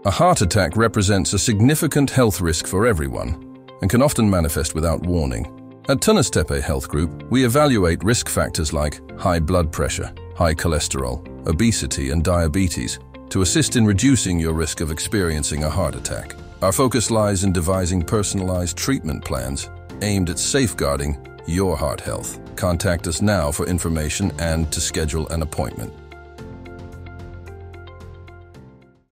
A heart attack represents a significant health risk for everyone and can often manifest without warning. At Tunastepe Health Group, we evaluate risk factors like high blood pressure, high cholesterol, obesity, and diabetes to assist in reducing your risk of experiencing a heart attack. Our focus lies in devising personalized treatment plans aimed at safeguarding your heart health. Contact us now for information and to schedule an appointment.